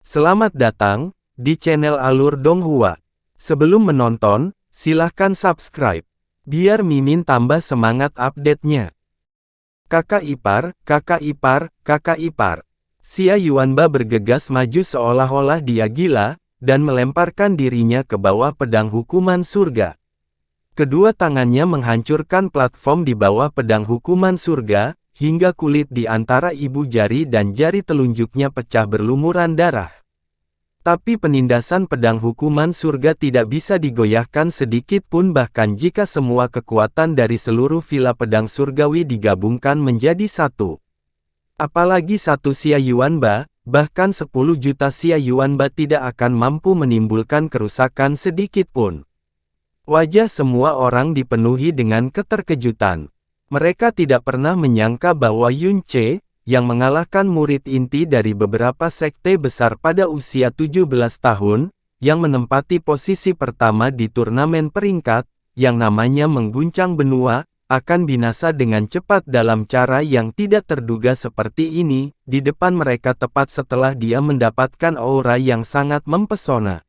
Selamat datang di channel Alur Donghua. Sebelum menonton, silahkan subscribe, biar Mimin tambah semangat update-nya. Kakak ipar, kakak ipar, kakak ipar. Xia Yuanba bergegas maju seolah-olah dia gila, dan melemparkan dirinya ke bawah pedang hukuman surga. Kedua tangannya menghancurkan platform di bawah pedang hukuman surga, hingga kulit di antara ibu jari dan jari telunjuknya pecah berlumuran darah. Tapi penindasan pedang hukuman surga tidak bisa digoyahkan sedikit pun bahkan jika semua kekuatan dari seluruh villa pedang surgawi digabungkan menjadi satu. Apalagi satu Xia Yuanba, bahkan 10 juta Xia Yuanba tidak akan mampu menimbulkan kerusakan sedikit pun. Wajah semua orang dipenuhi dengan keterkejutan. Mereka tidak pernah menyangka bahwa Yun Ce, yang mengalahkan murid inti dari beberapa sekte besar pada usia 17 tahun, yang menempati posisi pertama di turnamen peringkat, yang namanya mengguncang benua, akan binasa dengan cepat dalam cara yang tidak terduga seperti ini, di depan mereka tepat setelah dia mendapatkan aura yang sangat mempesona.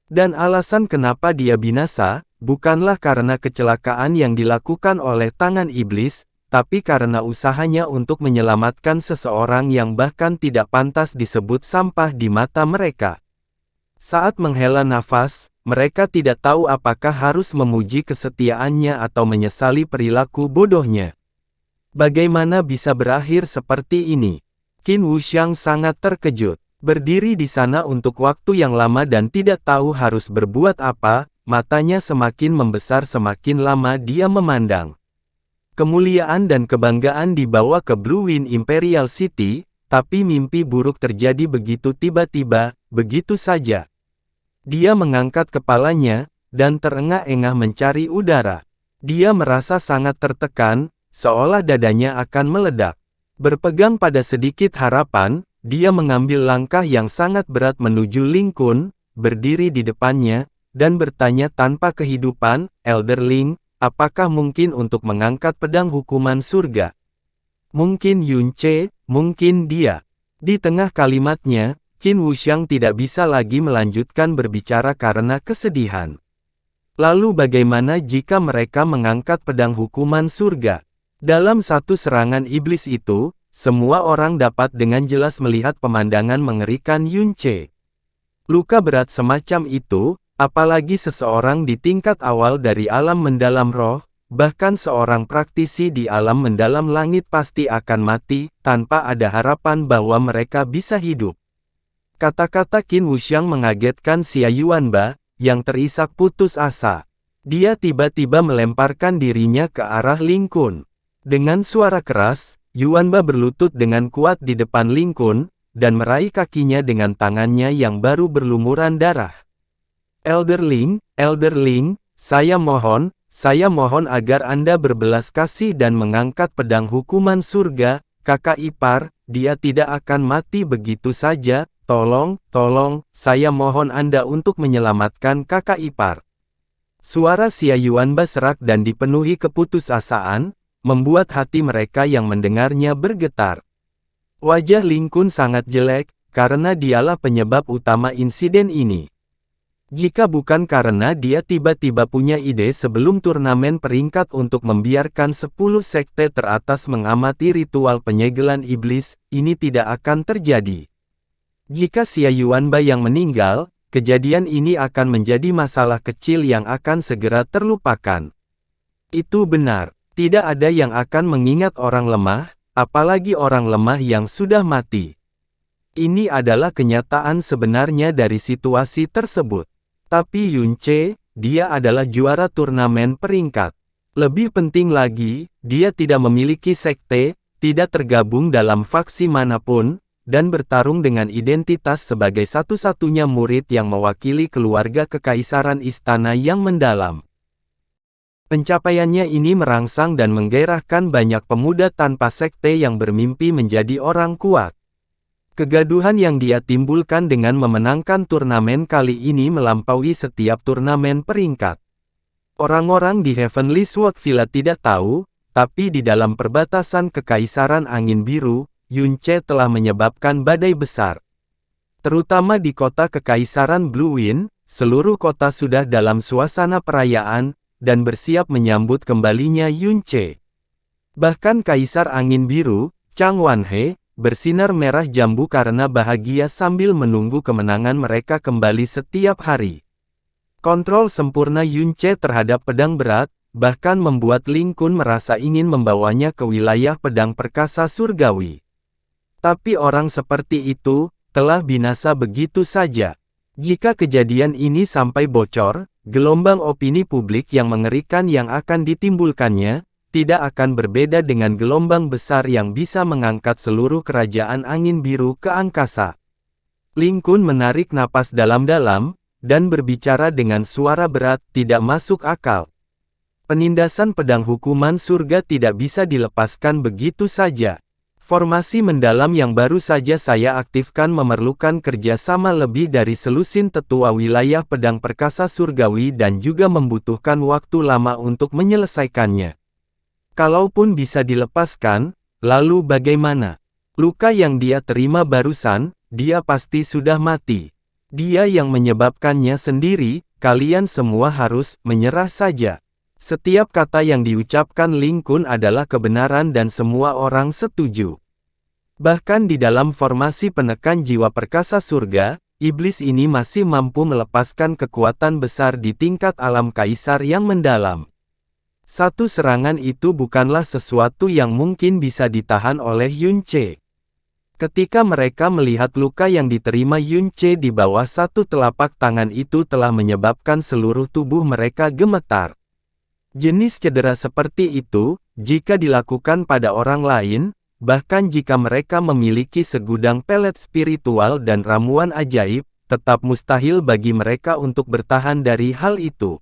Dan alasan kenapa dia binasa, bukanlah karena kecelakaan yang dilakukan oleh tangan iblis, tapi karena usahanya untuk menyelamatkan seseorang yang bahkan tidak pantas disebut sampah di mata mereka. Saat menghela nafas, mereka tidak tahu apakah harus memuji kesetiaannya atau menyesali perilaku bodohnya. Bagaimana bisa berakhir seperti ini? Qin Wuxiang sangat terkejut. Berdiri di sana untuk waktu yang lama dan tidak tahu harus berbuat apa, matanya semakin membesar semakin lama dia memandang. Kemuliaan dan kebanggaan dibawa ke Blue Wind Imperial City, tapi mimpi buruk terjadi begitu tiba-tiba, begitu saja. Dia mengangkat kepalanya, dan terengah-engah mencari udara. Dia merasa sangat tertekan, seolah dadanya akan meledak. Berpegang pada sedikit harapan, dia mengambil langkah yang sangat berat menuju Ling Kun, berdiri di depannya, dan bertanya tanpa kehidupan, Elder Ling, apakah mungkin untuk mengangkat pedang hukuman surga? Mungkin Yun Ce, mungkin dia. Di tengah kalimatnya, Qin Wuxiang tidak bisa lagi melanjutkan berbicara karena kesedihan. Lalu bagaimana jika mereka mengangkat pedang hukuman surga? Dalam satu serangan iblis itu, semua orang dapat dengan jelas melihat pemandangan mengerikan Yun Ce. Luka berat semacam itu, apalagi seseorang di tingkat awal dari alam mendalam roh, bahkan seorang praktisi di alam mendalam langit pasti akan mati, tanpa ada harapan bahwa mereka bisa hidup. Kata-kata Qin Wuxiang mengagetkan Xia Yuanba, yang terisak putus asa. Dia tiba-tiba melemparkan dirinya ke arah Ling Kun. Dengan suara keras, Yuanba berlutut dengan kuat di depan Ling Kun, dan meraih kakinya dengan tangannya yang baru berlumuran darah. Elder Ling, saya mohon agar Anda berbelas kasih dan mengangkat pedang hukuman surga, kakak ipar, dia tidak akan mati begitu saja, tolong, saya mohon Anda untuk menyelamatkan kakak ipar. Suara Xia Yuanba serak dan dipenuhi keputusasaan, membuat hati mereka yang mendengarnya bergetar. Wajah Ling Kun sangat jelek, karena dialah penyebab utama insiden ini. Jika bukan karena dia tiba-tiba punya ide sebelum turnamen peringkat untuk membiarkan 10 sekte teratas mengamati ritual penyegelan iblis, ini tidak akan terjadi. Jika Xia Yuanba yang meninggal, kejadian ini akan menjadi masalah kecil yang akan segera terlupakan. Itu benar. Tidak ada yang akan mengingat orang lemah, apalagi orang lemah yang sudah mati. Ini adalah kenyataan sebenarnya dari situasi tersebut. Tapi Yun Ce, dia adalah juara turnamen peringkat. Lebih penting lagi, dia tidak memiliki sekte, tidak tergabung dalam faksi manapun, dan bertarung dengan identitas sebagai satu-satunya murid yang mewakili keluarga kekaisaran istana yang mendalam. Pencapaiannya ini merangsang dan menggairahkan banyak pemuda tanpa sekte yang bermimpi menjadi orang kuat. Kegaduhan yang dia timbulkan dengan memenangkan turnamen kali ini melampaui setiap turnamen peringkat. Orang-orang di Heavenly Sword Villa tidak tahu, tapi di dalam perbatasan Kekaisaran Angin Biru, Yun Ce telah menyebabkan badai besar. Terutama di kota Kekaisaran Blue Wind, seluruh kota sudah dalam suasana perayaan, dan bersiap menyambut kembalinya Yunche. Bahkan Kaisar Angin Biru, Chang Wanhe, bersinar merah jambu karena bahagia sambil menunggu kemenangan mereka kembali setiap hari. Kontrol sempurna Yunche terhadap pedang berat, bahkan membuat Ling Kun merasa ingin membawanya ke wilayah pedang perkasa surgawi. Tapi orang seperti itu, telah binasa begitu saja. Jika kejadian ini sampai bocor, gelombang opini publik yang mengerikan yang akan ditimbulkannya, tidak akan berbeda dengan gelombang besar yang bisa mengangkat seluruh kerajaan angin biru ke angkasa. Ling Kun menarik napas dalam-dalam, dan berbicara dengan suara berat, tidak masuk akal. Penindasan pedang hukuman surga tidak bisa dilepaskan begitu saja. Formasi mendalam yang baru saja saya aktifkan memerlukan kerjasama lebih dari selusin tetua wilayah pedang perkasa surgawi dan juga membutuhkan waktu lama untuk menyelesaikannya. Kalaupun bisa dilepaskan, lalu bagaimana? Luka yang dia terima barusan, dia pasti sudah mati. Dia yang menyebabkannya sendiri, kalian semua harus menyerah saja. Setiap kata yang diucapkan Ling Kun adalah kebenaran dan semua orang setuju. Bahkan di dalam formasi penekan jiwa perkasa surga, iblis ini masih mampu melepaskan kekuatan besar di tingkat alam kaisar yang mendalam. Satu serangan itu bukanlah sesuatu yang mungkin bisa ditahan oleh Yunche. Ketika mereka melihat luka yang diterima Yunche di bawah satu telapak tangan itu telah menyebabkan seluruh tubuh mereka gemetar. Jenis cedera seperti itu, jika dilakukan pada orang lain, bahkan jika mereka memiliki segudang pelet spiritual dan ramuan ajaib, tetap mustahil bagi mereka untuk bertahan dari hal itu.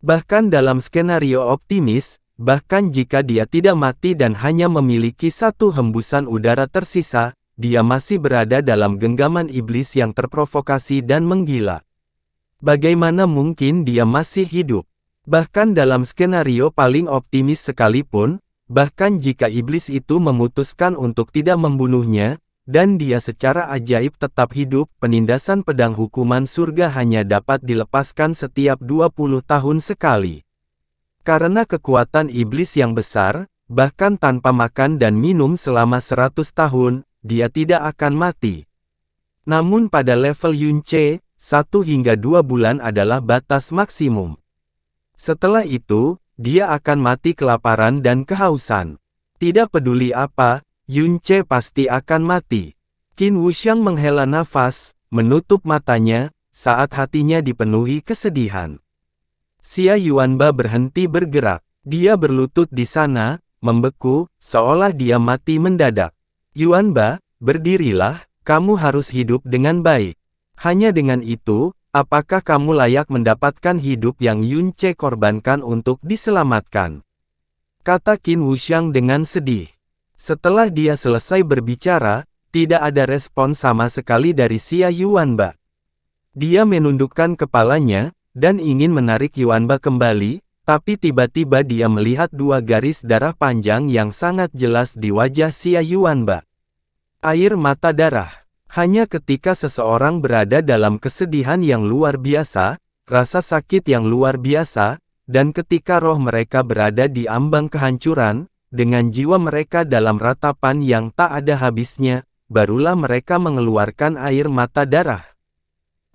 Bahkan dalam skenario optimis, bahkan jika dia tidak mati dan hanya memiliki satu hembusan udara tersisa, dia masih berada dalam genggaman iblis yang terprovokasi dan menggila. Bagaimana mungkin dia masih hidup? Bahkan dalam skenario paling optimis sekalipun, bahkan jika iblis itu memutuskan untuk tidak membunuhnya, dan dia secara ajaib tetap hidup, penindasan pedang hukuman surga hanya dapat dilepaskan setiap 20 tahun sekali. Karena kekuatan iblis yang besar, bahkan tanpa makan dan minum selama 100 tahun, dia tidak akan mati. Namun pada level Yunche, 1 hingga 2 bulan adalah batas maksimum. Setelah itu, dia akan mati kelaparan dan kehausan. Tidak peduli apa, Yunche pasti akan mati. Qin Wuxiang menghela nafas, menutup matanya, saat hatinya dipenuhi kesedihan. Xia Yuanba berhenti bergerak. Dia berlutut di sana, membeku, seolah dia mati mendadak. Yuanba, berdirilah, kamu harus hidup dengan baik. Hanya dengan itu, apakah kamu layak mendapatkan hidup yang Yunche korbankan untuk diselamatkan? Kata Qin Wuxiang dengan sedih. Setelah dia selesai berbicara, tidak ada respon sama sekali dari Xia Yuanba. Dia menundukkan kepalanya, dan ingin menarik Yuanba kembali, tapi tiba-tiba dia melihat 2 garis darah panjang yang sangat jelas di wajah Xia Yuanba. Air mata darah. Hanya ketika seseorang berada dalam kesedihan yang luar biasa, rasa sakit yang luar biasa, dan ketika roh mereka berada di ambang kehancuran, dengan jiwa mereka dalam ratapan yang tak ada habisnya, barulah mereka mengeluarkan air mata darah.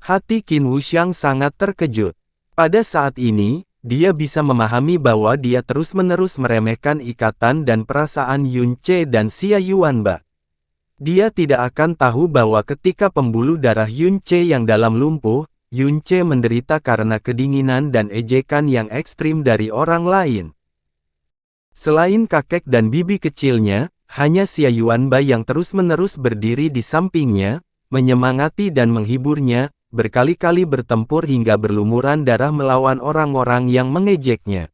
Hati Qin Wuxiang sangat terkejut. Pada saat ini, dia bisa memahami bahwa dia terus-menerus meremehkan ikatan dan perasaan Yunche dan Xia Yuanba. Dia tidak akan tahu bahwa ketika pembuluh darah Yunche yang dalam lumpuh, Yunche menderita karena kedinginan dan ejekan yang ekstrim dari orang lain. Selain kakek dan bibi kecilnya, hanya Xia Yuanba yang terus-menerus berdiri di sampingnya, menyemangati dan menghiburnya, berkali-kali bertempur hingga berlumuran darah melawan orang-orang yang mengejeknya.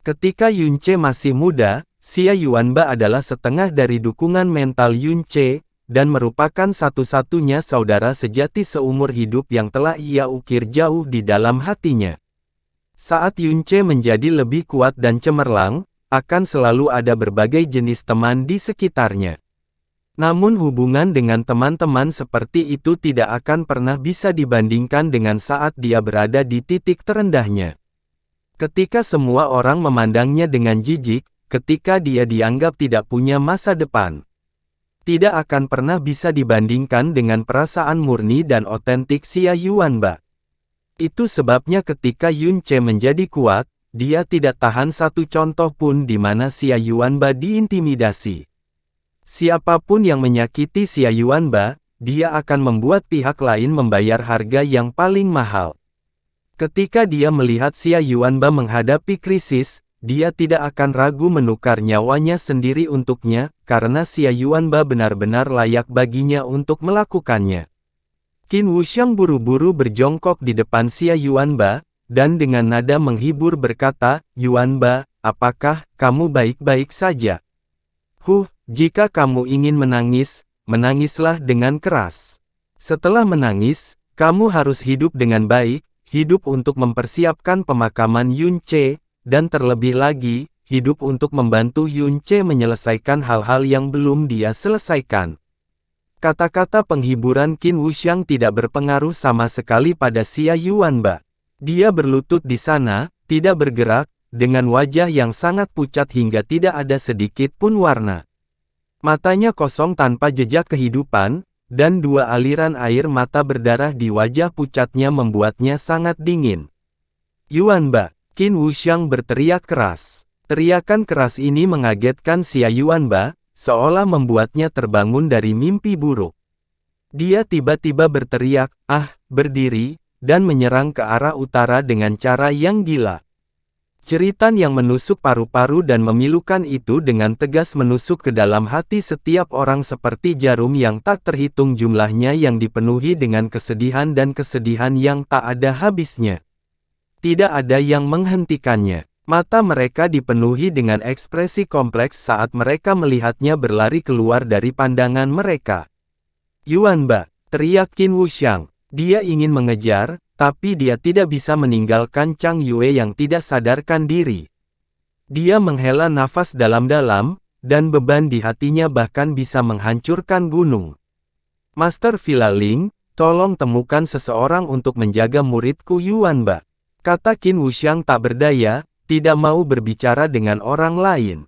Ketika Yunche masih muda, Xia Yuanba adalah setengah dari dukungan mental Yunche, dan merupakan satu-satunya saudara sejati seumur hidup yang telah ia ukir jauh di dalam hatinya. Saat Yunche menjadi lebih kuat dan cemerlang, akan selalu ada berbagai jenis teman di sekitarnya. Namun hubungan dengan teman-teman seperti itu tidak akan pernah bisa dibandingkan dengan saat dia berada di titik terendahnya. Ketika semua orang memandangnya dengan jijik, ketika dia dianggap tidak punya masa depan. Tidak akan pernah bisa dibandingkan dengan perasaan murni dan otentik Xia Yuanba. Itu sebabnya ketika Yun Ce menjadi kuat, dia tidak tahan satu contoh pun di mana Xia Yuanba diintimidasi. Siapapun yang menyakiti Xia Yuanba, dia akan membuat pihak lain membayar harga yang paling mahal. Ketika dia melihat Xia Yuanba menghadapi krisis, dia tidak akan ragu menukar nyawanya sendiri untuknya, karena Xia Yuanba benar-benar layak baginya untuk melakukannya. Qin Wuxiang buru-buru berjongkok di depan Xia Yuanba, dan dengan nada menghibur berkata, "Yuanba, apakah kamu baik-baik saja? Jika kamu ingin menangis, menangislah dengan keras. Setelah menangis, kamu harus hidup dengan baik, hidup untuk mempersiapkan pemakaman Yun Ce, dan terlebih lagi, hidup untuk membantu Yun Ce menyelesaikan hal-hal yang belum dia selesaikan." Kata-kata penghiburan Qin Wuxiang tidak berpengaruh sama sekali pada Xia Yuanba. Dia berlutut di sana, tidak bergerak, dengan wajah yang sangat pucat hingga tidak ada sedikit pun warna. Matanya kosong tanpa jejak kehidupan, dan dua aliran air mata berdarah di wajah pucatnya membuatnya sangat dingin. "Yuanba!" Qin Wuxiang berteriak keras. Teriakan keras ini mengagetkan Xia Yuanba, seolah membuatnya terbangun dari mimpi buruk. Dia tiba-tiba berteriak, berdiri, dan menyerang ke arah utara dengan cara yang gila. Jeritan yang menusuk paru-paru dan memilukan itu dengan tegas menusuk ke dalam hati setiap orang seperti jarum yang tak terhitung jumlahnya yang dipenuhi dengan kesedihan dan kesedihan yang tak ada habisnya. Tidak ada yang menghentikannya. Mata mereka dipenuhi dengan ekspresi kompleks saat mereka melihatnya berlari keluar dari pandangan mereka. "Yuanba!" teriak Qin Wuxiang. Dia ingin mengejar, tapi dia tidak bisa meninggalkan Chang Yue yang tidak sadarkan diri. Dia menghela nafas dalam-dalam, dan beban di hatinya bahkan bisa menghancurkan gunung. "Master Villa Ling, tolong temukan seseorang untuk menjaga muridku Yuanba," kata Qin Wuxiang tak berdaya, tidak mau berbicara dengan orang lain.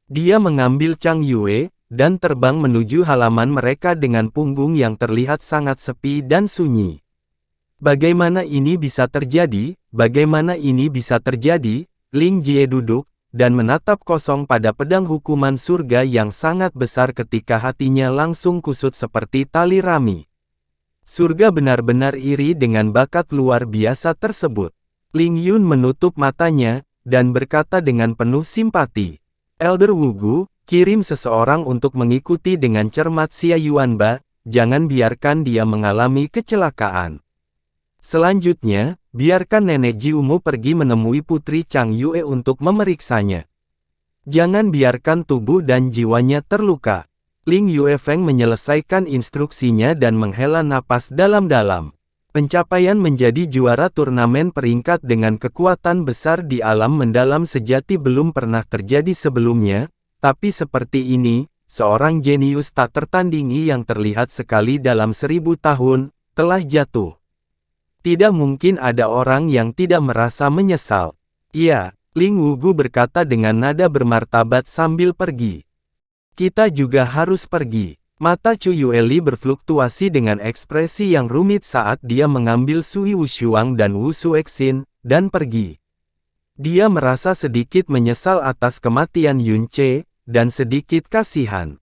Dia mengambil Chang Yue, dan terbang menuju halaman mereka dengan punggung yang terlihat sangat sepi dan sunyi. "Bagaimana ini bisa terjadi? Bagaimana ini bisa terjadi?" Ling Jie duduk, dan menatap kosong pada pedang hukuman surga yang sangat besar ketika hatinya langsung kusut seperti tali rami. Surga benar-benar iri dengan bakat luar biasa tersebut. Ling Yun menutup matanya, dan berkata dengan penuh simpati, "Elder Wugu, kirim seseorang untuk mengikuti dengan cermat Xia Yuanba, jangan biarkan dia mengalami kecelakaan. Selanjutnya, biarkan Nenek Jiumu pergi menemui Putri Chang Yue untuk memeriksanya. Jangan biarkan tubuh dan jiwanya terluka." Ling Yuefeng menyelesaikan instruksinya dan menghela napas dalam-dalam. Pencapaian menjadi juara turnamen peringkat dengan kekuatan besar di alam mendalam sejati belum pernah terjadi sebelumnya, tapi seperti ini, seorang jenius tak tertandingi yang terlihat sekali dalam 1000 tahun, telah jatuh. Tidak mungkin ada orang yang tidak merasa menyesal. "Iya," Ling Wugu berkata dengan nada bermartabat sambil pergi. "Kita juga harus pergi." Mata Chu Yueli berfluktuasi dengan ekspresi yang rumit saat dia mengambil Sui Wushuang dan Wu Suexin, dan pergi. Dia merasa sedikit menyesal atas kematian Yun Ce, dan sedikit kasihan.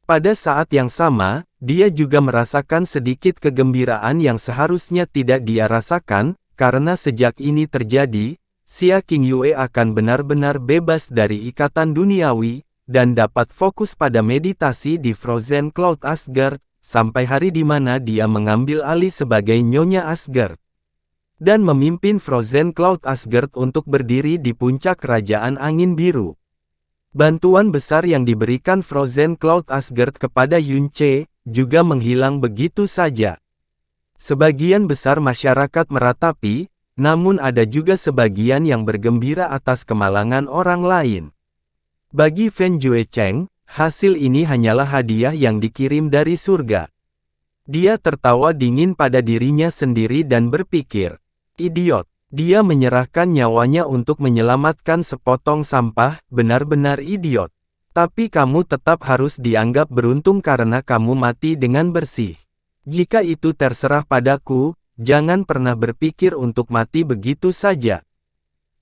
Pada saat yang sama, dia juga merasakan sedikit kegembiraan yang seharusnya tidak dia rasakan, karena sejak ini terjadi, Xia Qingyue akan benar-benar bebas dari ikatan duniawi, dan dapat fokus pada meditasi di Frozen Cloud Asgard, sampai hari di mana dia mengambil alih sebagai Nyonya Asgard. Dan memimpin Frozen Cloud Asgard untuk berdiri di puncak Kerajaan Angin Biru. Bantuan besar yang diberikan Frozen Cloud Asgard kepada Yun Ce, juga menghilang begitu saja. Sebagian besar masyarakat meratapi, namun ada juga sebagian yang bergembira atas kemalangan orang lain. Bagi Fen Juecheng, Hasil ini hanyalah hadiah yang dikirim dari surga. Dia tertawa dingin pada dirinya sendiri dan berpikir, idiot, dia menyerahkan nyawanya untuk menyelamatkan sepotong sampah, benar-benar idiot. Tapi kamu tetap harus dianggap beruntung karena kamu mati dengan bersih. Jika itu terserah padaku, jangan pernah berpikir untuk mati begitu saja.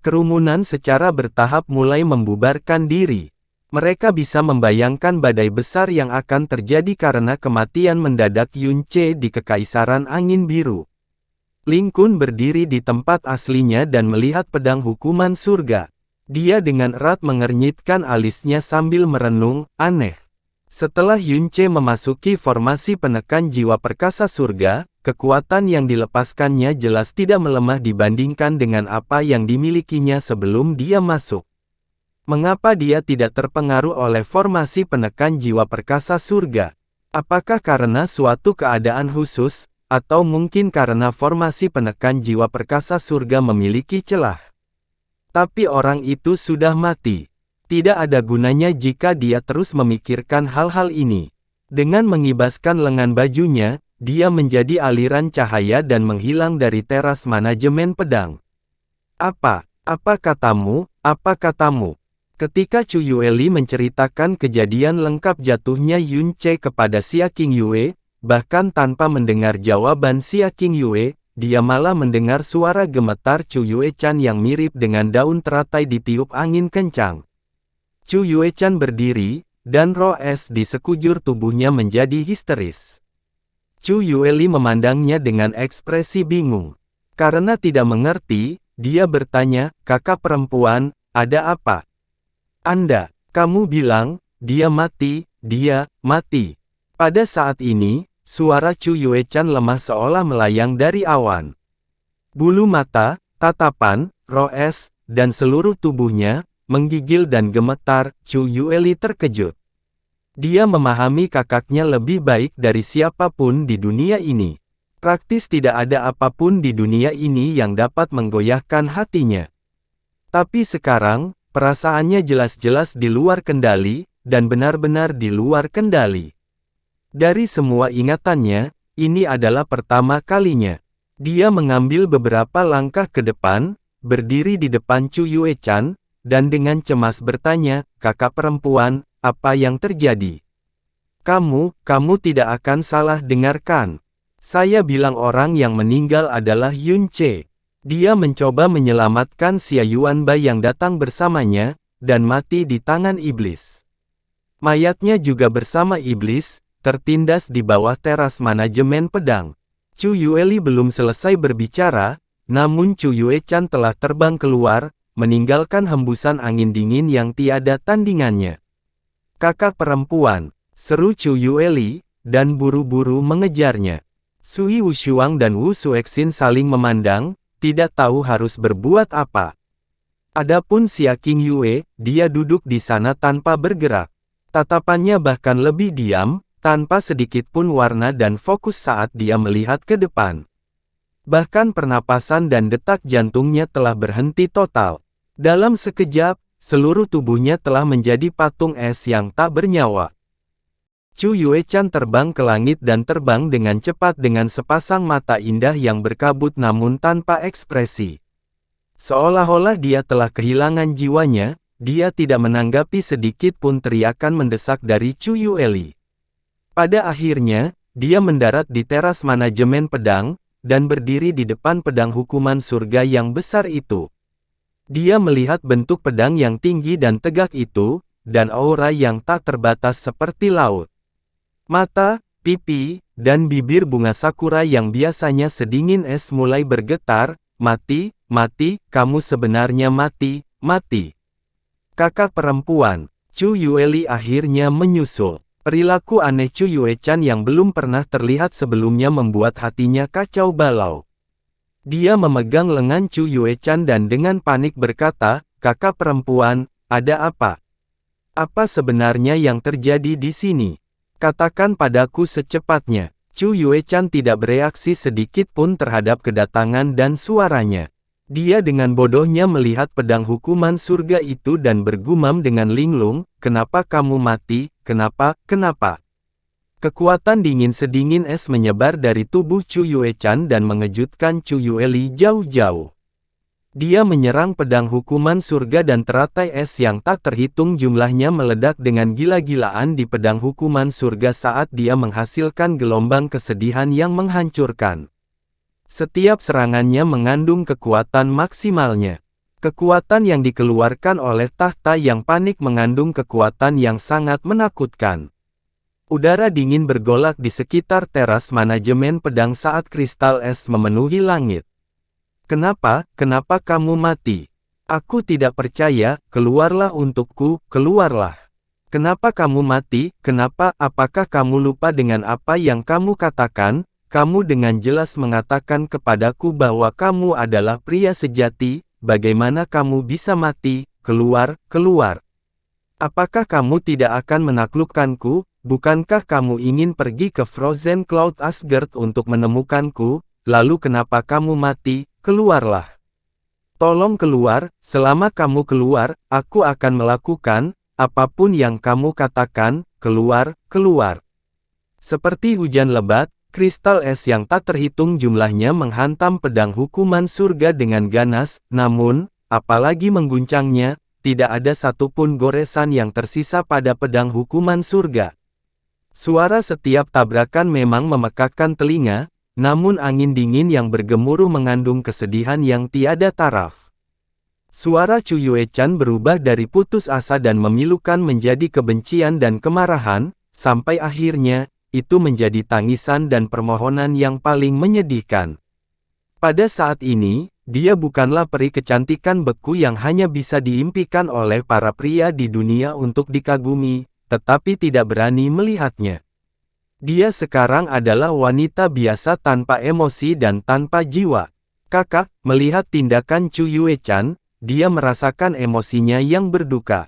Kerumunan secara bertahap mulai membubarkan diri. Mereka bisa membayangkan badai besar yang akan terjadi karena kematian mendadak Yun Ce di Kekaisaran Angin Biru. Ling Kun berdiri di tempat aslinya dan melihat pedang hukuman surga. Dia dengan erat mengernyitkan alisnya sambil merenung, aneh. Setelah Yun Ce memasuki formasi penekan jiwa perkasa surga, kekuatan yang dilepaskannya jelas tidak melemah dibandingkan dengan apa yang dimilikinya sebelum dia masuk. Mengapa dia tidak terpengaruh oleh formasi penekan jiwa perkasa surga? Apakah karena suatu keadaan khusus, atau mungkin karena formasi penekan jiwa perkasa surga memiliki celah? Tapi orang itu sudah mati. Tidak ada gunanya jika dia terus memikirkan hal-hal ini. Dengan mengibaskan lengan bajunya, dia menjadi aliran cahaya dan menghilang dari teras manajemen pedang. Apa katamu? Apa katamu? Ketika Chu Yueli menceritakan kejadian lengkap jatuhnya Yun Ce kepada Xia Qingyue, bahkan tanpa mendengar jawaban Xia Qingyue, dia malah mendengar suara gemetar Chu Yuechan yang mirip dengan daun teratai ditiup angin kencang. Chu Yuechan berdiri, dan roh es di sekujur tubuhnya menjadi histeris. Chu Yueli memandangnya dengan ekspresi bingung. Karena tidak mengerti, dia bertanya, kakak perempuan, ada apa? Kamu bilang, dia mati. Pada saat ini, suara Chu Yuechan lemah seolah melayang dari awan. Bulu mata, tatapan, roh es, dan seluruh tubuhnya, menggigil dan gemetar. Chu Yueli terkejut. Dia memahami kakaknya lebih baik dari siapapun di dunia ini. Praktis tidak ada apapun di dunia ini yang dapat menggoyahkan hatinya. Tapi sekarang, perasaannya jelas-jelas di luar kendali, dan benar-benar di luar kendali. Dari semua ingatannya, ini adalah pertama kalinya. Dia mengambil beberapa langkah ke depan, berdiri di depan Chu Yuechan, dan dengan cemas bertanya, kakak perempuan, apa yang terjadi? Kamu tidak akan salah dengarkan. Saya bilang orang yang meninggal adalah Yun Ce. Dia mencoba menyelamatkan Xia Yuanbai yang datang bersamanya, dan mati di tangan iblis. Mayatnya juga bersama iblis, tertindas di bawah teras manajemen pedang. Chu Yueli belum selesai berbicara, namun Chu Yuechan telah terbang keluar, meninggalkan hembusan angin dingin yang tiada tandingannya. Kakak perempuan, seru Chu Yueli, dan buru-buru mengejarnya. Sui Wushuang dan Wu Suexin saling memandang, tidak tahu harus berbuat apa. Adapun Xia Qingyue, dia duduk di sana tanpa bergerak. Tatapannya bahkan lebih diam, tanpa sedikit pun warna dan fokus saat dia melihat ke depan. Bahkan pernapasan dan detak jantungnya telah berhenti total. Dalam sekejap, seluruh tubuhnya telah menjadi patung es yang tak bernyawa. Chu Yuechan terbang ke langit dan terbang dengan cepat dengan sepasang mata indah yang berkabut namun tanpa ekspresi. Seolah-olah dia telah kehilangan jiwanya, dia tidak menanggapi sedikit pun teriakan mendesak dari Chu Yueli. Pada akhirnya, dia mendarat di teras manajemen pedang, dan berdiri di depan pedang hukuman surga yang besar itu. Dia melihat bentuk pedang yang tinggi dan tegak itu, dan aura yang tak terbatas seperti laut. Mata, pipi, dan bibir bunga sakura yang biasanya sedingin es mulai bergetar. Mati, kamu sebenarnya mati. Kakak perempuan, Chu Yueli akhirnya menyusul. Perilaku aneh Chu Yuechan yang belum pernah terlihat sebelumnya membuat hatinya kacau balau. Dia memegang lengan Chu Yuechan dan dengan panik berkata, kakak perempuan, ada apa? Apa sebenarnya yang terjadi di sini? Katakan padaku secepatnya. Chu Yuechan tidak bereaksi sedikit pun terhadap kedatangan dan suaranya. Dia dengan bodohnya melihat pedang hukuman surga itu dan bergumam dengan linglung, "Kenapa kamu mati? Kenapa, kenapa?" Kekuatan dingin sedingin es menyebar dari tubuh Chu Yuechan dan mengejutkan Chu Yueli jauh-jauh. Dia menyerang pedang hukuman surga dan teratai es yang tak terhitung jumlahnya meledak dengan gila-gilaan di pedang hukuman surga saat dia menghasilkan gelombang kesedihan yang menghancurkan. Setiap serangannya mengandung kekuatan maksimalnya. Kekuatan yang dikeluarkan oleh tahta yang panik mengandung kekuatan yang sangat menakutkan. Udara dingin bergolak di sekitar teras manajemen pedang saat kristal es memenuhi langit. "Kenapa, kenapa kamu mati? Aku tidak percaya, keluarlah untukku, keluarlah. Kenapa kamu mati, kenapa, apakah kamu lupa dengan apa yang kamu katakan? Kamu dengan jelas mengatakan kepadaku bahwa kamu adalah pria sejati, bagaimana kamu bisa mati, keluar, keluar. Apakah kamu tidak akan menaklukkanku, bukankah kamu ingin pergi ke Frozen Cloud Asgard untuk menemukanku, lalu kenapa kamu mati? Keluarlah. Tolong keluar, selama kamu keluar, aku akan melakukan, apapun yang kamu katakan, keluar, keluar." Seperti hujan lebat, kristal es yang tak terhitung jumlahnya menghantam pedang hukuman surga dengan ganas, namun, apalagi mengguncangnya, tidak ada satupun goresan yang tersisa pada pedang hukuman surga. Suara setiap tabrakan memang memekakkan telinga, namun angin dingin yang bergemuruh mengandung kesedihan yang tiada taraf. Suara Chu Yuechan berubah dari putus asa dan memilukan menjadi kebencian dan kemarahan, sampai akhirnya, itu menjadi tangisan dan permohonan yang paling menyedihkan. Pada saat ini, dia bukanlah peri kecantikan beku yang hanya bisa diimpikan oleh para pria di dunia untuk dikagumi, tetapi tidak berani melihatnya. Dia sekarang adalah wanita biasa tanpa emosi dan tanpa jiwa. "Kakak," melihat tindakan Chu Yuechan, dia merasakan emosinya yang berduka.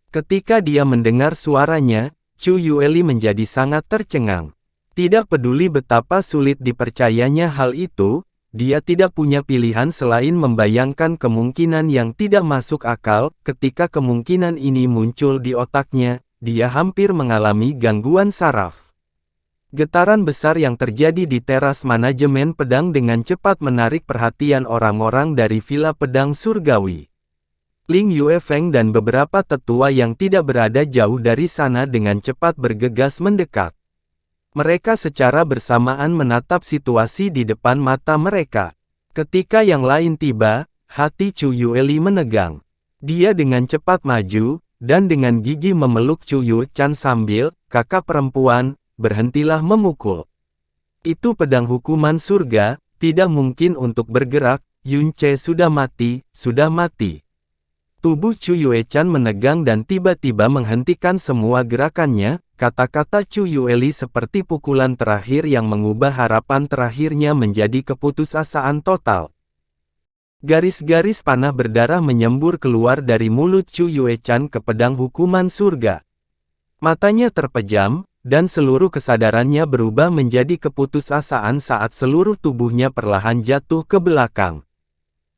Ketika dia mendengar suaranya, Chu Yueli menjadi sangat tercengang. Tidak peduli betapa sulit dipercayanya hal itu, dia tidak punya pilihan selain membayangkan kemungkinan yang tidak masuk akal. Ketika kemungkinan ini muncul di otaknya, dia hampir mengalami gangguan saraf. Getaran besar yang terjadi di teras manajemen pedang dengan cepat menarik perhatian orang-orang dari villa pedang surgawi. Ling Yuefeng dan beberapa tetua yang tidak berada jauh dari sana dengan cepat bergegas mendekat. Mereka secara bersamaan menatap situasi di depan mata mereka. Ketika yang lain tiba, hati Chu Yueli menegang. Dia dengan cepat maju, dan dengan gigih memeluk Chu Yuechan sambil, "Kakak perempuan, berhentilah memukul. Itu pedang hukuman surga, tidak mungkin untuk bergerak, Yun Ce sudah mati, sudah mati." Tubuh Chu Yuechan menegang dan tiba-tiba menghentikan semua gerakannya, kata-kata Chu Yueli seperti pukulan terakhir yang mengubah harapan terakhirnya menjadi keputusasaan total. Garis-garis panah berdarah menyembur keluar dari mulut Chu Yuechan ke pedang hukuman surga. Matanya terpejam, dan seluruh kesadarannya berubah menjadi keputusasaan saat seluruh tubuhnya perlahan jatuh ke belakang.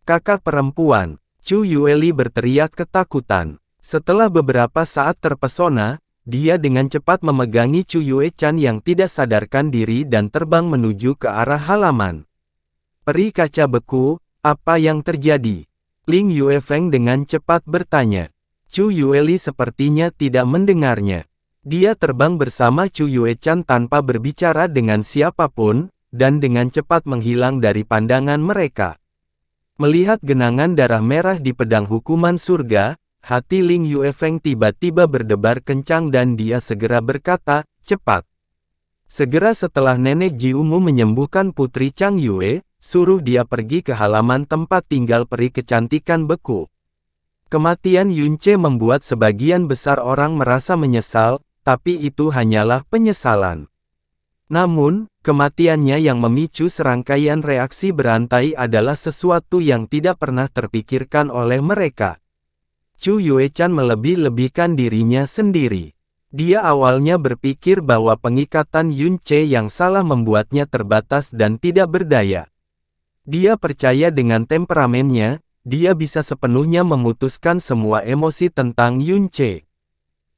"Kakak perempuan!" Chu Yueli berteriak ketakutan. Setelah beberapa saat terpesona, dia dengan cepat memegangi Chu Yuechan yang tidak sadarkan diri dan terbang menuju ke arah halaman. "Peri kaca beku, apa yang terjadi?" Ling Yuefeng dengan cepat bertanya. Chu Yueli sepertinya tidak mendengarnya. Dia terbang bersama Chu Yuechan tanpa berbicara dengan siapapun, dan dengan cepat menghilang dari pandangan mereka. Melihat genangan darah merah di pedang hukuman surga, hati Ling Yuefeng tiba-tiba berdebar kencang dan dia segera berkata, "Cepat. Segera setelah Nenek Jiumu menyembuhkan Putri Chang Yue, suruh dia pergi ke halaman tempat tinggal peri kecantikan beku." Kematian Yun Ce membuat sebagian besar orang merasa menyesal, tapi itu hanyalah penyesalan. Namun, kematiannya yang memicu serangkaian reaksi berantai adalah sesuatu yang tidak pernah terpikirkan oleh mereka. Chu Yuechan melebih-lebihkan dirinya sendiri. Dia awalnya berpikir bahwa pengikatan Yun Ce yang salah membuatnya terbatas dan tidak berdaya. Dia percaya dengan temperamennya, dia bisa sepenuhnya memutuskan semua emosi tentang Yunce.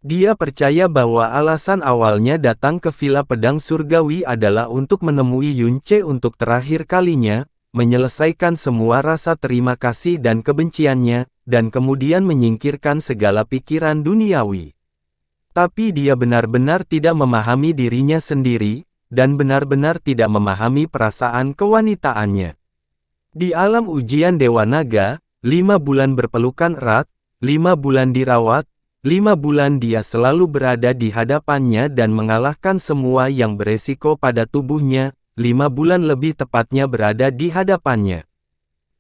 Dia percaya bahwa alasan awalnya datang ke Villa Pedang Surgawi adalah untuk menemui Yunce untuk terakhir kalinya, menyelesaikan semua rasa terima kasih dan kebenciannya, dan kemudian menyingkirkan segala pikiran duniawi. Tapi dia benar-benar tidak memahami dirinya sendiri, dan benar-benar tidak memahami perasaan kewanitaannya. Di alam ujian Dewa Naga, 5 bulan berpelukan erat, 5 bulan dirawat, 5 bulan dia selalu berada di hadapannya dan mengalahkan semua yang beresiko pada tubuhnya, 5 bulan lebih tepatnya berada di hadapannya.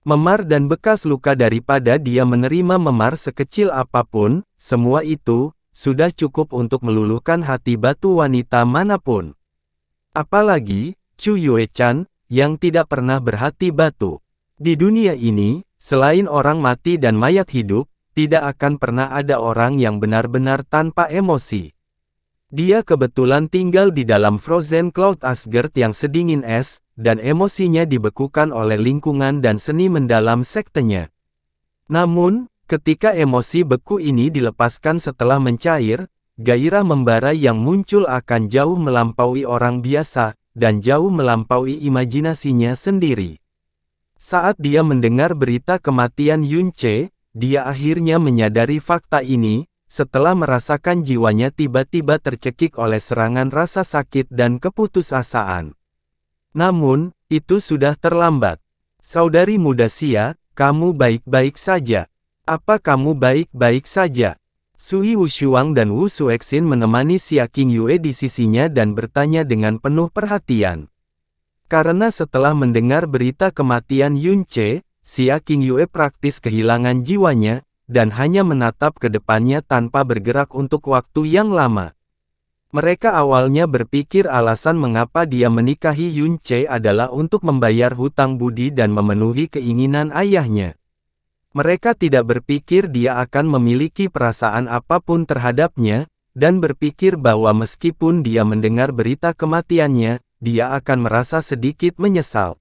Memar dan bekas luka daripada dia menerima memar sekecil apapun, semua itu, sudah cukup untuk meluluhkan hati batu wanita manapun. Apalagi, Chu Yue-chan, yang tidak pernah berhati batu. Di dunia ini, selain orang mati dan mayat hidup, tidak akan pernah ada orang yang benar-benar tanpa emosi. Dia kebetulan tinggal di dalam Frozen Cloud Asgard yang sedingin es, dan emosinya dibekukan oleh lingkungan dan seni mendalam sektenya. Namun, ketika emosi beku ini dilepaskan setelah mencair, gairah membara yang muncul akan jauh melampaui orang biasa, dan jauh melampaui imajinasinya sendiri. Saat dia mendengar berita kematian Yunce, dia akhirnya menyadari fakta ini, setelah merasakan jiwanya tiba-tiba tercekik oleh serangan rasa sakit dan keputusasaan. Namun, itu sudah terlambat. Saudari muda Xia, kamu baik-baik saja. Apa kamu baik-baik saja? Sui Wushuang dan Wu Suexin menemani Xia Qingyue di sisinya dan bertanya dengan penuh perhatian. Karena setelah mendengar berita kematian Yunce, Xia Qingyue praktis kehilangan jiwanya, dan hanya menatap ke depannya tanpa bergerak untuk waktu yang lama. Mereka awalnya berpikir alasan mengapa dia menikahi Yunce adalah untuk membayar hutang budi dan memenuhi keinginan ayahnya. Mereka tidak berpikir dia akan memiliki perasaan apapun terhadapnya, dan berpikir bahwa meskipun dia mendengar berita kematiannya, dia akan merasa sedikit menyesal.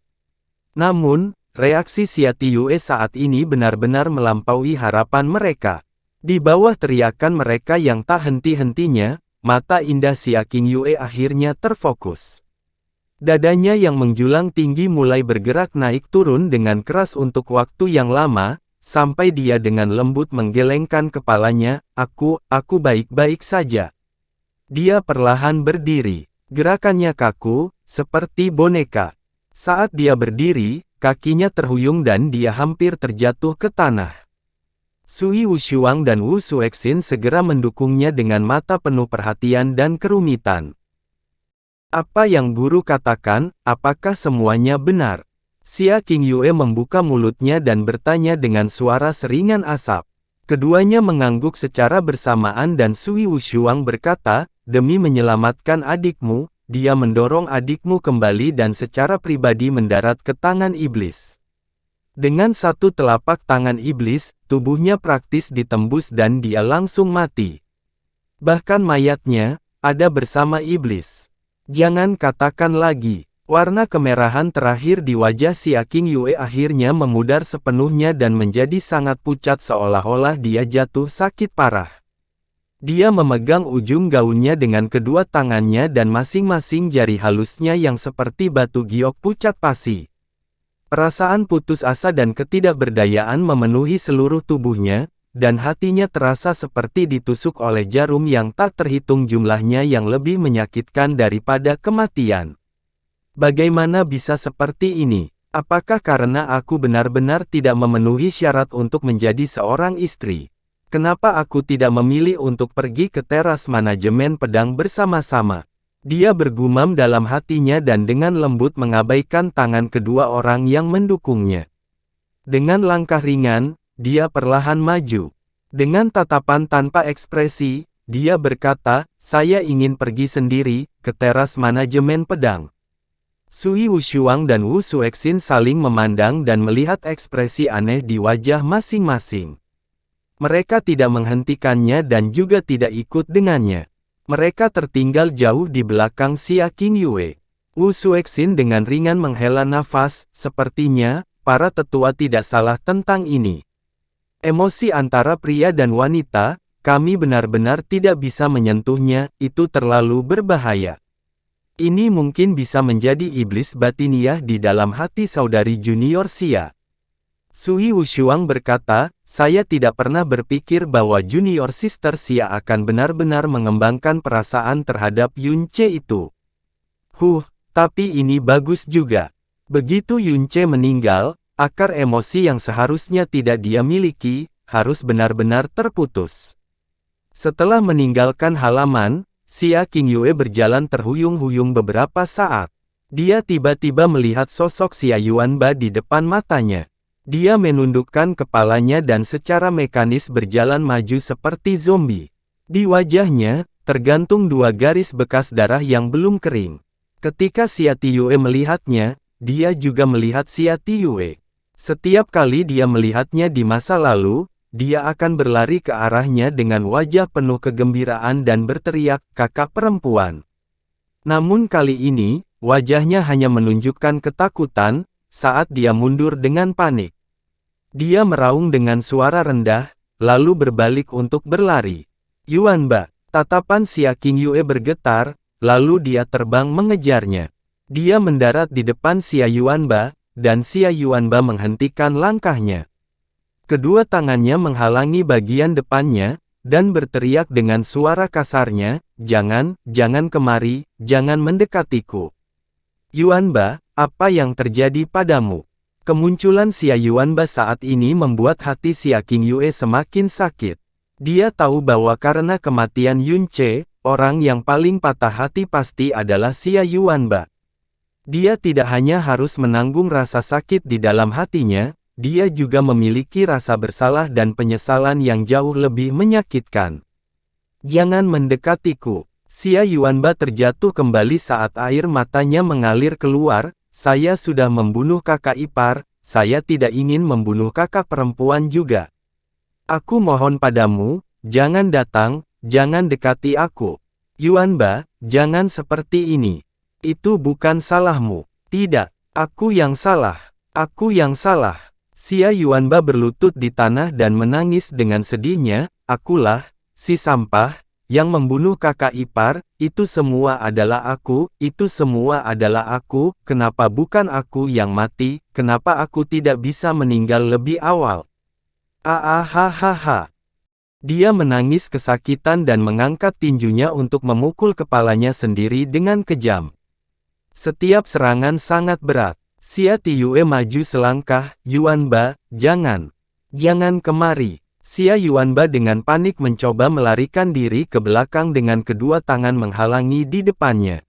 Namun, reaksi Xia Tiyue saat ini benar-benar melampaui harapan mereka. Di bawah teriakan mereka yang tak henti-hentinya, mata indah Xia Qingyue akhirnya terfokus. Dadanya yang menjulang tinggi mulai bergerak naik turun dengan keras untuk waktu yang lama, sampai dia dengan lembut menggelengkan kepalanya, aku baik-baik saja. Dia perlahan berdiri. Gerakannya kaku, seperti boneka. Saat dia berdiri, kakinya terhuyung dan dia hampir terjatuh ke tanah. Sui Wushuang dan Wu Suexin segera mendukungnya dengan mata penuh perhatian dan kerumitan. Apa yang guru katakan, apakah semuanya benar? Xia Qingyue membuka mulutnya dan bertanya dengan suara seringan asap. Keduanya mengangguk secara bersamaan dan Sui Wushuang berkata, demi menyelamatkan adikmu, dia mendorong adikmu kembali dan secara pribadi mendarat ke tangan iblis. Dengan satu telapak tangan iblis, tubuhnya praktis ditembus dan dia langsung mati. Bahkan mayatnya, ada bersama iblis. Jangan katakan lagi. Warna kemerahan terakhir di wajah Xia Qingyue akhirnya memudar sepenuhnya dan menjadi sangat pucat seolah-olah dia jatuh sakit parah. Dia memegang ujung gaunnya dengan kedua tangannya dan masing-masing jari halusnya yang seperti batu giok pucat pasi. Perasaan putus asa dan ketidakberdayaan memenuhi seluruh tubuhnya, dan hatinya terasa seperti ditusuk oleh jarum yang tak terhitung jumlahnya yang lebih menyakitkan daripada kematian. Bagaimana bisa seperti ini? Apakah karena aku benar-benar tidak memenuhi syarat untuk menjadi seorang istri? Kenapa aku tidak memilih untuk pergi ke teras manajemen pedang bersama-sama? Dia bergumam dalam hatinya dan dengan lembut mengabaikan tangan kedua orang yang mendukungnya. Dengan langkah ringan, dia perlahan maju. Dengan tatapan tanpa ekspresi, dia berkata, saya ingin pergi sendiri, ke teras manajemen pedang. Sui Wushuang dan Wu Suexin saling memandang dan melihat ekspresi aneh di wajah masing-masing. Mereka tidak menghentikannya dan juga tidak ikut dengannya. Mereka tertinggal jauh di belakang Xia Qingyue. Wu Xuexin dengan ringan menghela nafas, sepertinya, para tetua tidak salah tentang ini. Emosi antara pria dan wanita, kami benar-benar tidak bisa menyentuhnya, itu terlalu berbahaya. Ini mungkin bisa menjadi iblis batiniah di dalam hati saudari junior Xia. Sui Wushuang berkata, saya tidak pernah berpikir bahwa junior sister Xia akan benar-benar mengembangkan perasaan terhadap Yunce itu. Tapi ini bagus juga. Begitu Yunce meninggal, akar emosi yang seharusnya tidak dia miliki, harus benar-benar terputus. Setelah meninggalkan halaman, Xia Qingyue berjalan terhuyung-huyung beberapa saat. Dia tiba-tiba melihat sosok Xia Yuanba di depan matanya. Dia menundukkan kepalanya dan secara mekanis berjalan maju seperti zombie. Di wajahnya, tergantung 2 garis bekas darah yang belum kering. Ketika Xia Tiyue melihatnya, dia juga melihat Xia Tiyue. Setiap kali dia melihatnya di masa lalu, dia akan berlari ke arahnya dengan wajah penuh kegembiraan dan berteriak, "Kakak perempuan." Namun kali ini, wajahnya hanya menunjukkan ketakutan, saat dia mundur dengan panik. Dia meraung dengan suara rendah, lalu berbalik untuk berlari. Yuanba, tatapan Xia Qingyue bergetar, lalu dia terbang mengejarnya. Dia mendarat di depan Xia Yuanba, dan Xia Yuanba menghentikan langkahnya. Kedua tangannya menghalangi bagian depannya, dan berteriak dengan suara kasarnya, jangan kemari, jangan mendekatiku. Yuanba, apa yang terjadi padamu? Kemunculan Xia Yuanba saat ini membuat hati Xia Qingyue semakin sakit. Dia tahu bahwa karena kematian Yunce, orang yang paling patah hati pasti adalah Xia Yuanba. Dia tidak hanya harus menanggung rasa sakit di dalam hatinya, dia juga memiliki rasa bersalah dan penyesalan yang jauh lebih menyakitkan. Jangan mendekatiku. Xia Yuanba terjatuh kembali saat air matanya mengalir keluar. Saya sudah membunuh kakak ipar, saya tidak ingin membunuh kakak perempuan juga. Aku mohon padamu, jangan datang, jangan dekati aku. Yuanba, jangan seperti ini. Itu bukan salahmu. Tidak, aku yang salah. Aku yang salah. Xia Yuanba berlutut di tanah dan menangis dengan sedihnya, akulah, si sampah, yang membunuh kakak ipar, itu semua adalah aku, itu semua adalah aku, kenapa bukan aku yang mati, kenapa aku tidak bisa meninggal lebih awal? Hahaha. Dia menangis kesakitan dan mengangkat tinjunya untuk memukul kepalanya sendiri dengan kejam. Setiap serangan sangat berat. Xia Tiyue maju selangkah, Yuanba, jangan kemari. Xia Yuanba dengan panik mencoba melarikan diri ke belakang dengan kedua tangan menghalangi di depannya.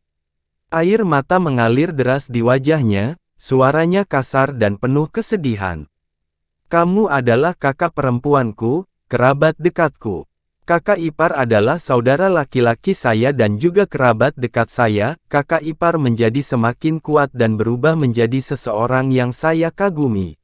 Air mata mengalir deras di wajahnya, suaranya kasar dan penuh kesedihan. Kamu adalah kakak perempuanku, kerabat dekatku. Kakak ipar adalah saudara laki-laki saya dan juga kerabat dekat saya. Kakak ipar menjadi semakin kuat dan berubah menjadi seseorang yang saya kagumi.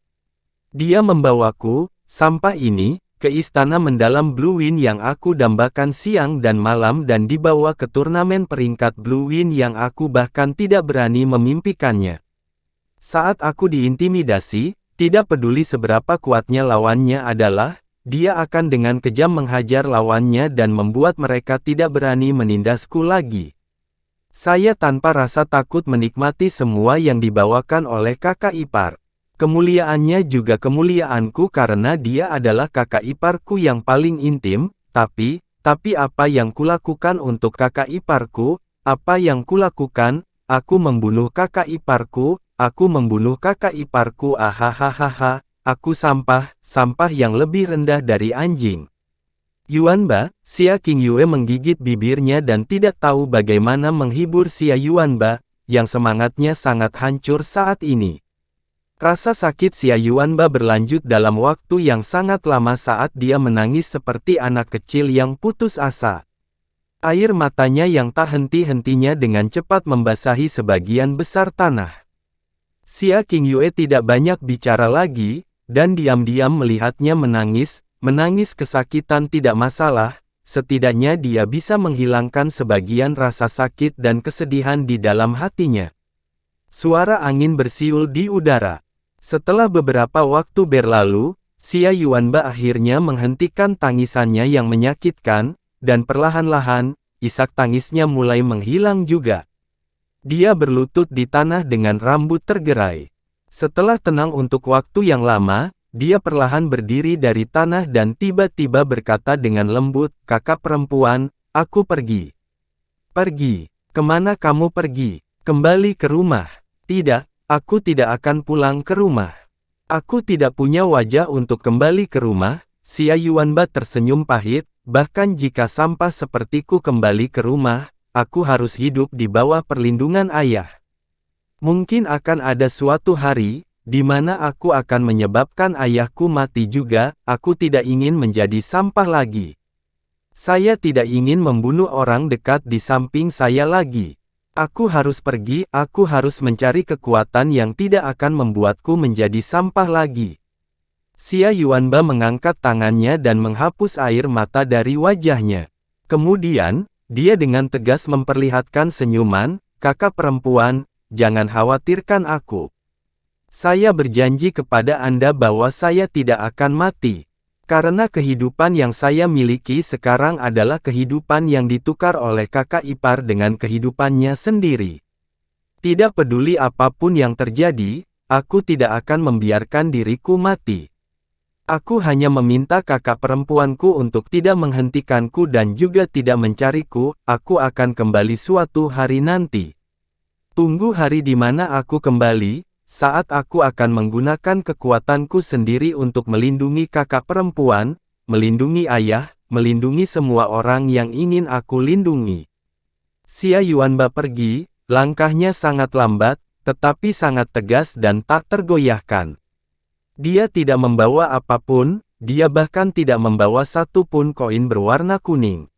Dia membawaku, sampah ini, ke istana mendalam Blue Wind yang aku dambakan siang dan malam dan dibawa ke turnamen peringkat Blue Wind yang aku bahkan tidak berani memimpikannya. Saat aku diintimidasi, tidak peduli seberapa kuatnya lawannya adalah, dia akan dengan kejam menghajar lawannya dan membuat mereka tidak berani menindasku lagi. Saya tanpa rasa takut menikmati semua yang dibawakan oleh kakak ipar. Kemuliaannya juga kemuliaanku karena dia adalah kakak iparku yang paling intim, tapi apa yang kulakukan untuk kakak iparku? Apa yang kulakukan? Aku membunuh kakak iparku, aku membunuh kakak iparku, ahahaha, aku sampah yang lebih rendah dari anjing. Yuanba, Xia Qingyue menggigit bibirnya dan tidak tahu bagaimana menghibur Xia Yuanba, yang semangatnya sangat hancur saat ini. Rasa sakit Xia Yuanba berlanjut dalam waktu yang sangat lama saat dia menangis seperti anak kecil yang putus asa. Air matanya yang tak henti-hentinya dengan cepat membasahi sebagian besar tanah. Xia Qingyue tidak banyak bicara lagi, dan diam-diam melihatnya menangis kesakitan tidak masalah, setidaknya dia bisa menghilangkan sebagian rasa sakit dan kesedihan di dalam hatinya. Suara angin bersiul di udara. Setelah beberapa waktu berlalu, Xia Yuanba akhirnya menghentikan tangisannya yang menyakitkan, dan perlahan-lahan, isak tangisnya mulai menghilang juga. Dia berlutut di tanah dengan rambut tergerai. Setelah tenang untuk waktu yang lama, dia perlahan berdiri dari tanah dan tiba-tiba berkata dengan lembut, "Kakak perempuan, aku pergi." "Pergi? Kemana kamu pergi?" "Kembali ke rumah." "Tidak, aku tidak akan pulang ke rumah. Aku tidak punya wajah untuk kembali ke rumah." Xia Yuanba tersenyum pahit, "Bahkan jika sampah sepertiku kembali ke rumah, aku harus hidup di bawah perlindungan ayah. Mungkin akan ada suatu hari, di mana aku akan menyebabkan ayahku mati juga. Aku tidak ingin menjadi sampah lagi. Saya tidak ingin membunuh orang dekat di samping saya lagi. Aku harus pergi, aku harus mencari kekuatan yang tidak akan membuatku menjadi sampah lagi." Xia Yuanba mengangkat tangannya dan menghapus air mata dari wajahnya. Kemudian, dia dengan tegas memperlihatkan senyuman, "Kakak perempuan, jangan khawatirkan aku. Saya berjanji kepada Anda bahwa saya tidak akan mati. Karena kehidupan yang saya miliki sekarang adalah kehidupan yang ditukar oleh kakak ipar dengan kehidupannya sendiri. Tidak peduli apapun yang terjadi, aku tidak akan membiarkan diriku mati. Aku hanya meminta kakak perempuanku untuk tidak menghentikanku dan juga tidak mencariku. Aku akan kembali suatu hari nanti. Tunggu hari di mana aku kembali, saat aku akan menggunakan kekuatanku sendiri untuk melindungi kakak perempuan, melindungi ayah, melindungi semua orang yang ingin aku lindungi." Xia Yuanba pergi, langkahnya sangat lambat, tetapi sangat tegas dan tak tergoyahkan. Dia tidak membawa apapun, dia bahkan tidak membawa satu pun koin berwarna kuning.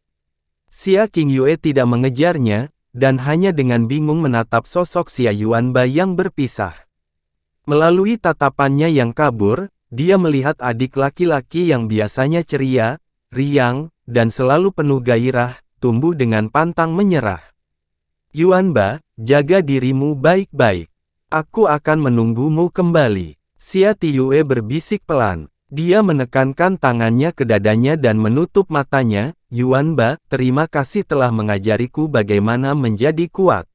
Xia Qingyue tidak mengejarnya, dan hanya dengan bingung menatap sosok Xia Yuanba yang berpisah. Melalui tatapannya yang kabur, dia melihat adik laki-laki yang biasanya ceria, riang, dan selalu penuh gairah, tumbuh dengan pantang menyerah. "Yuanba, jaga dirimu baik-baik. Aku akan menunggumu kembali." Xia Tiyue berbisik pelan. Dia menekankan tangannya ke dadanya dan menutup matanya. "Yuanba, terima kasih telah mengajariku bagaimana menjadi kuat.